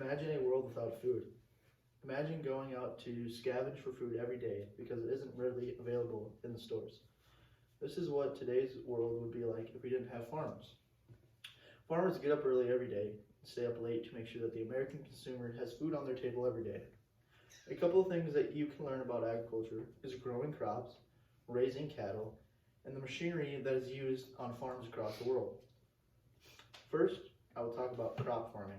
Imagine a world without food. Imagine going out to scavenge for food every day because it isn't readily available in the stores. This is what today's world would be like if we didn't have farms. Farmers get up early every day and stay up late to make sure that the American consumer has food on their table every day. A couple of things that you can learn about agriculture is growing crops, raising cattle, and the machinery that is used on farms across the world. First, I will talk about crop farming.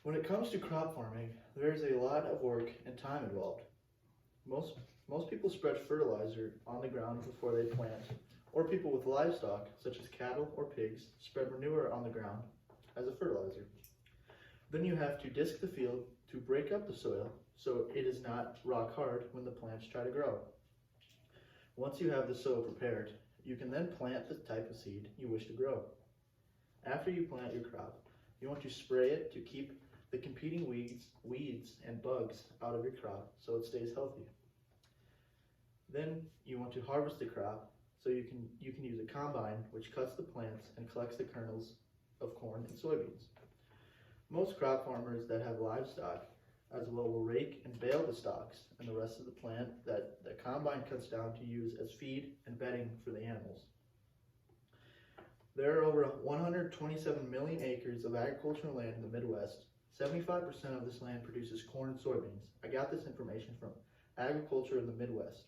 When it comes to crop farming, there is a lot of work and time involved. Most people spread fertilizer on the ground before they plant, or people with livestock, such as cattle or pigs, spread manure on the ground as a fertilizer. Then you have to disc the field to break up the soil so it is not rock hard when the plants try to grow. Once you have the soil prepared, you can then plant the type of seed you wish to grow. After you plant your crop, you want to spray it to keep the competing weeds and bugs out of your crop so it stays healthy. Then you want to harvest the crop so you can use a combine which cuts the plants and collects the kernels of corn and soybeans. Most crop farmers that have livestock as well will rake and bale the stalks and the rest of the plant that the combine cuts down to use as feed and bedding for the animals. There are over 127 million acres of agricultural land in the Midwest. 75% of this land produces corn and soybeans. I got this information from Agriculture in the Midwest.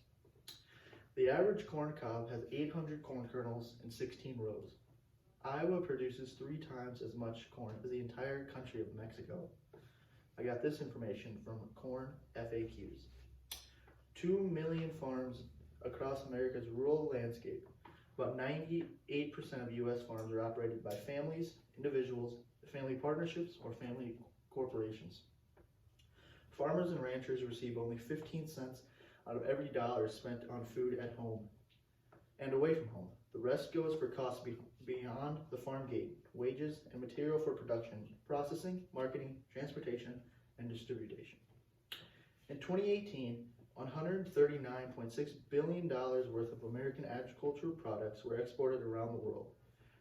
The average corn cob has 800 corn kernels in 16 rows. Iowa produces 3 times as much corn as the entire country of Mexico. I got this information from Corn FAQs. 2 million farms across America's rural landscape. About 98% of U.S. farms are operated by families, individuals, family partnerships, or family corporations. Farmers and ranchers receive only 15 cents out of every dollar spent on food at home and away from home. The rest goes for costs beyond the farm gate, wages and material for production, processing, marketing, transportation, and distribution. In 2018, $139.6 billion worth of American agricultural products were exported around the world.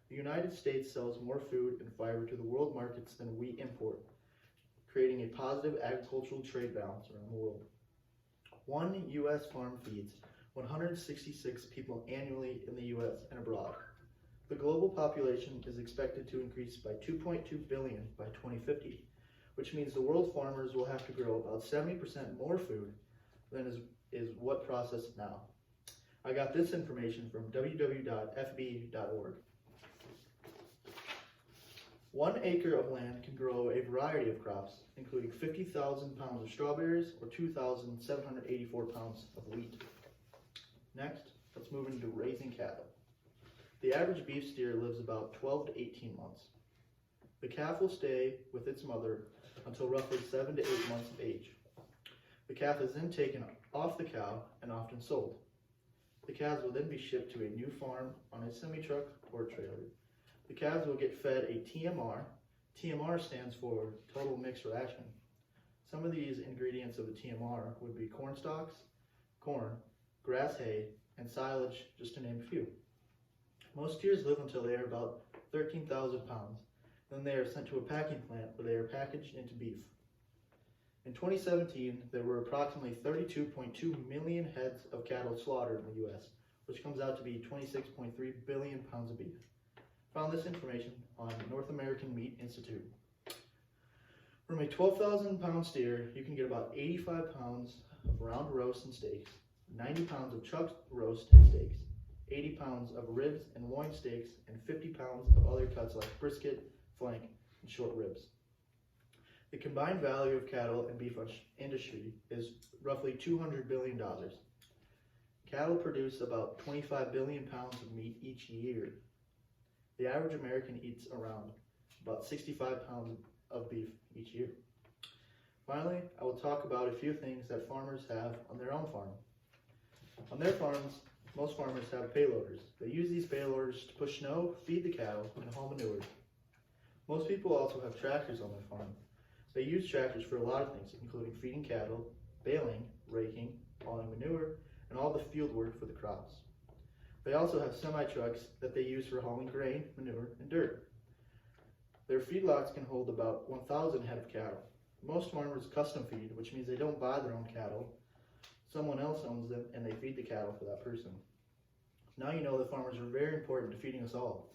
The United States sells more food and fiber to the world markets than we import, creating a positive agricultural trade balance around the world. One U.S. farm feeds 166 people annually in the U.S. and abroad. The global population is expected to increase by 2.2 billion by 2050, which means the world farmers will have to grow about 70% more food than is what processed now. I got this information from www.fb.org. 1 acre of land can grow a variety of crops, including 50,000 pounds of strawberries or 2,784 pounds of wheat. Next, let's move into raising cattle. The average beef steer lives about 12 to 18 months. The calf will stay with its mother until roughly 7 to 8 months of age. The calf is then taken off the cow and often sold. The calves will then be shipped to a new farm on a semi-truck or trailer. The calves will get fed a TMR. TMR stands for Total Mixed Ration. Some of these ingredients of the TMR would be corn stalks, corn, grass hay, and silage, just to name a few. Most steers live until they are about 13,000 pounds. Then they are sent to a packing plant where they are packaged into beef. In 2017, there were approximately 32.2 million heads of cattle slaughtered in the U.S., which comes out to be 26.3 billion pounds of beef. Found this information on North American Meat Institute. From a 12,000 pound steer, you can get about 85 pounds of round roast and steaks, 90 pounds of chuck roast and steaks, 80 pounds of ribs and loin steaks, and 50 pounds of other cuts like brisket, flank, and short ribs. The combined value of cattle and beef industry is roughly $200 billion. Cattle produce about 25 billion pounds of meat each year. The average American eats around about 65 pounds of beef each year. Finally, I will talk about a few things that farmers have on their own farm. On their farms, most farmers have payloaders. They use these payloaders to push snow, feed the cattle, and haul manure. Most people also have tractors on their farm. They use tractors for a lot of things, including feeding cattle, baling, raking, hauling manure, and all the field work for the crops. They also have semi-trucks that they use for hauling grain, manure, and dirt. Their feedlots can hold about 1,000 head of cattle. Most farmers custom feed, which means they don't buy their own cattle. Someone else owns them and they feed the cattle for that person. Now you know that farmers are very important to feeding us all.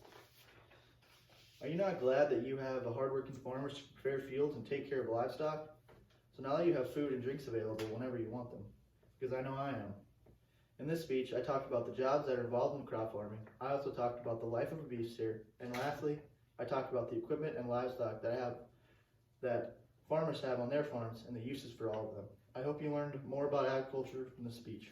Are you not glad that you have hardworking farmers to prepare fields and take care of livestock? So now that you have food and drinks available whenever you want them, because I know I am. In this speech, I talked about the jobs that are involved in crop farming. I also talked about the life of a beef steer, and lastly, I talked about the equipment and livestock that farmers have on their farms and the uses for all of them. I hope you learned more about agriculture from this speech.